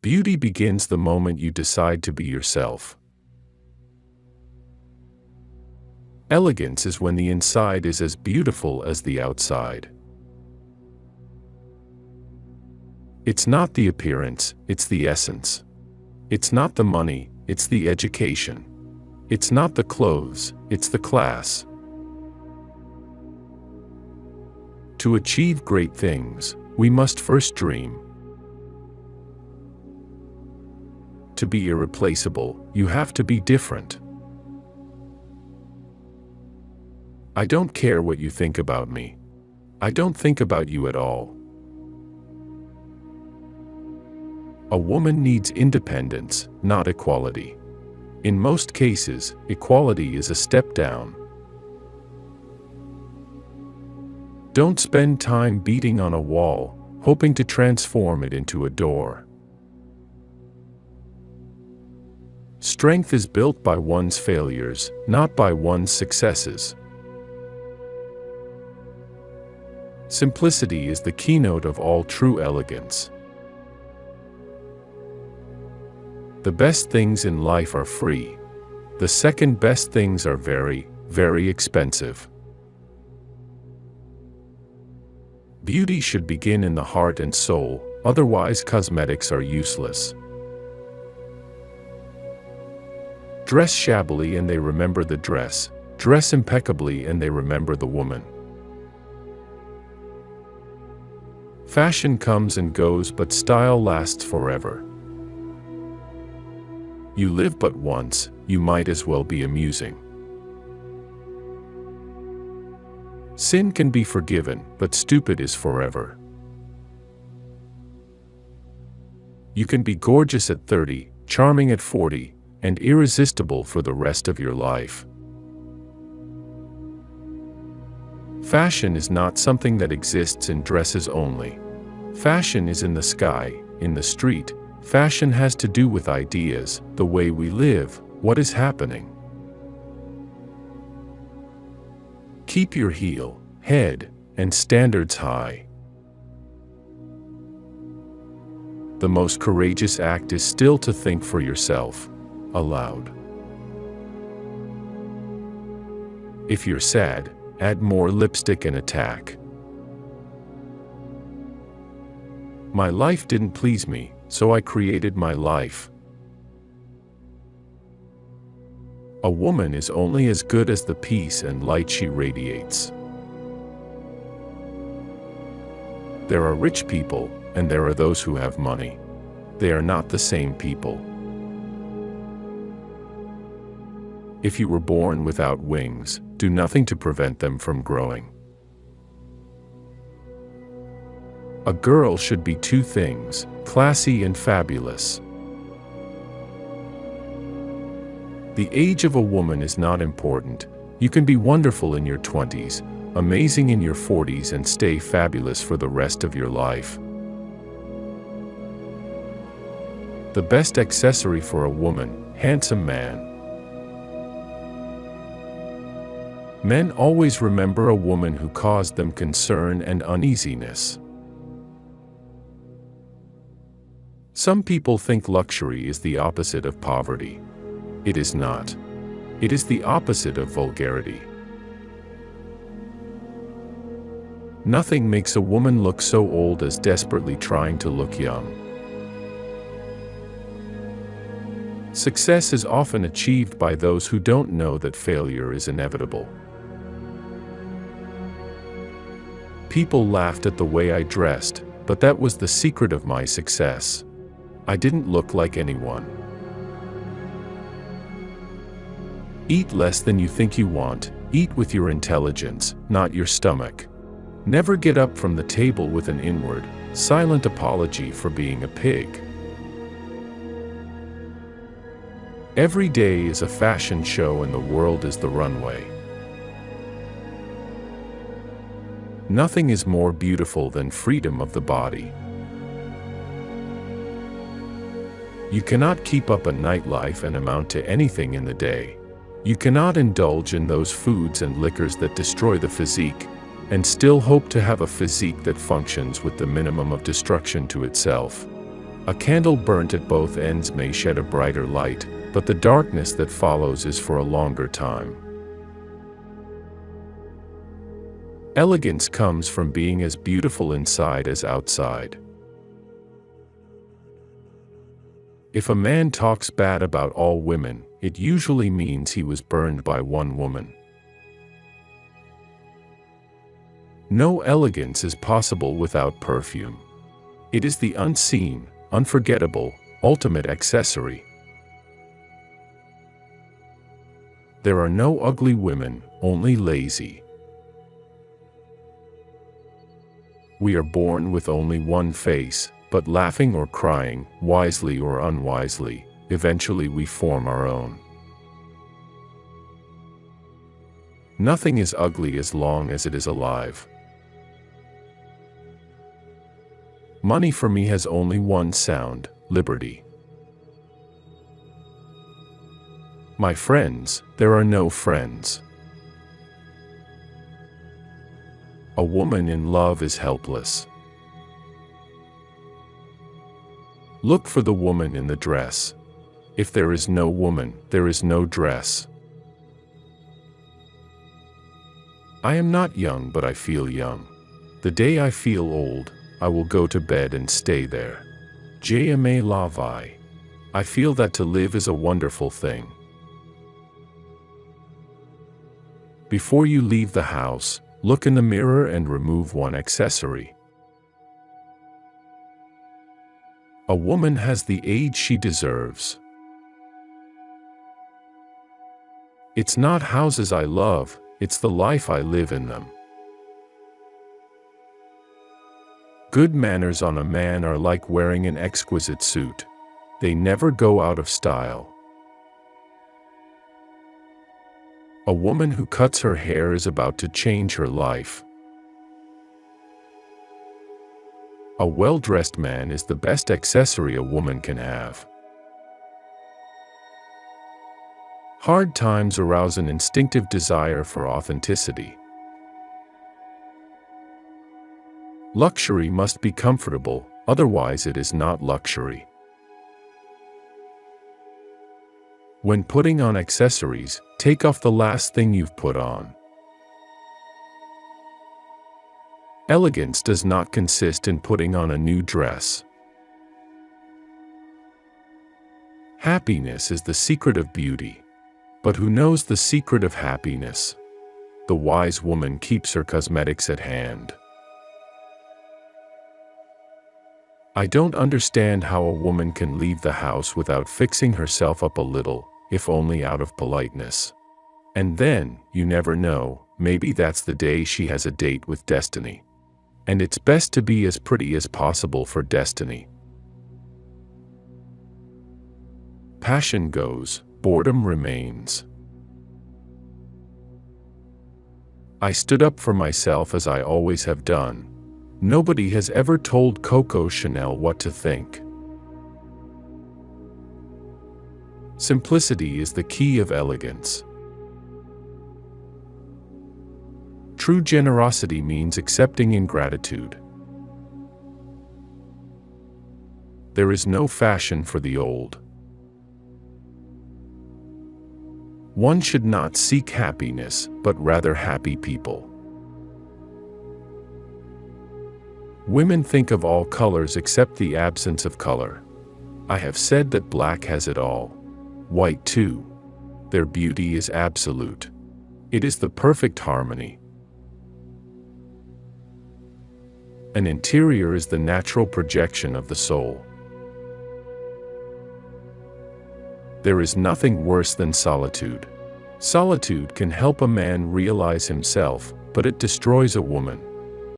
Beauty begins the moment you decide to be yourself. Elegance is when the inside is as beautiful as the outside. It's not the appearance, it's the essence. It's not the money, it's the education. It's not the clothes, it's the class. To achieve great things, we must first dream. To be irreplaceable, you have to be different. I don't care what you think about me. I don't think about you at all. A woman needs independence, not equality. In most cases, equality is a step down. Don't spend time beating on a wall, hoping to transform it into a door. Strength is built by one's failures, not by one's successes. Simplicity is the keynote of all true elegance. The best things in life are free. The second best things are very, very expensive. Beauty should begin in the heart and soul, otherwise cosmetics are useless. Dress shabbily and they remember the dress. Dress impeccably and they remember the woman. Fashion comes and goes, but style lasts forever. You live but once, you might as well be amusing. Sin can be forgiven, but stupid is forever. You can be gorgeous at 30, charming at 40, and irresistible for the rest of your life. Fashion is not something that exists in dresses only. Fashion is in the sky, in the street. Fashion has to do with ideas, the way we live, what is happening. Keep your heel, head, and standards high. The most courageous act is still to think for yourself, aloud. If you're sad, add more lipstick and attack. My life didn't please me, so I created my life. A woman is only as good as the peace and light she radiates. There are rich people, and there are those who have money. They are not the same people. If you were born without wings, do nothing to prevent them from growing. A girl should be two things, classy and fabulous. The age of a woman is not important. You can be wonderful in your 20s, amazing in your 40s, and stay fabulous for the rest of your life. The best accessory for a woman, handsome man. Men always remember a woman who caused them concern and uneasiness. Some people think luxury is the opposite of poverty. It is not. It is the opposite of vulgarity. Nothing makes a woman look so old as desperately trying to look young. Success is often achieved by those who don't know that failure is inevitable. People laughed at the way I dressed, but that was the secret of my success. I didn't look like anyone. Eat less than you think you want. Eat with your intelligence, not your stomach. Never get up from the table with an inward, silent apology for being a pig. Every day is a fashion show and the world is the runway. Nothing is more beautiful than freedom of the body. You cannot keep up a nightlife and amount to anything in the day. You cannot indulge in those foods and liquors that destroy the physique, and still hope to have a physique that functions with the minimum of destruction to itself. A candle burnt at both ends may shed a brighter light, but the darkness that follows is for a longer time. Elegance comes from being as beautiful inside as outside. If a man talks bad about all women, it usually means he was burned by one woman. No elegance is possible without perfume. It is the unseen, unforgettable, ultimate accessory. There are no ugly women, only lazy. We are born with only one face, but laughing or crying, wisely or unwisely, eventually we form our own. Nothing is ugly as long as it is alive. Money for me has only one sound: liberty. My friends, there are no friends. A woman in love is helpless. Look for the woman in the dress. If there is no woman, there is no dress. I am not young, but I feel young. The day I feel old, I will go to bed and stay there. Jamais la vie. I feel that to live is a wonderful thing. Before you leave the house, look in the mirror and remove one accessory. A woman has the age she deserves. It's not houses I love, it's the life I live in them. Good manners on a man are like wearing an exquisite suit. They never go out of style. A woman who cuts her hair is about to change her life. A well-dressed man is the best accessory a woman can have. Hard times arouse an instinctive desire for authenticity. Luxury must be comfortable, otherwise it is not luxury. When putting on accessories, take off the last thing you've put on. Elegance does not consist in putting on a new dress. Happiness is the secret of beauty. But who knows the secret of happiness? The wise woman keeps her cosmetics at hand. I don't understand how a woman can leave the house without fixing herself up a little, if only out of politeness. And then, you never know, maybe that's the day she has a date with destiny. And it's best to be as pretty as possible for destiny. Passion goes, boredom remains. I stood up for myself as I always have done. Nobody has ever told Coco Chanel what to think. Simplicity is the key of elegance. True generosity means accepting ingratitude. There is no fashion for the old. One should not seek happiness, but rather happy people. Women think of all colors except the absence of color. I have said that black has it all. White too. Their beauty is absolute. It is the perfect harmony. An interior is the natural projection of the soul. There is nothing worse than solitude. Solitude can help a man realize himself, but it destroys a woman.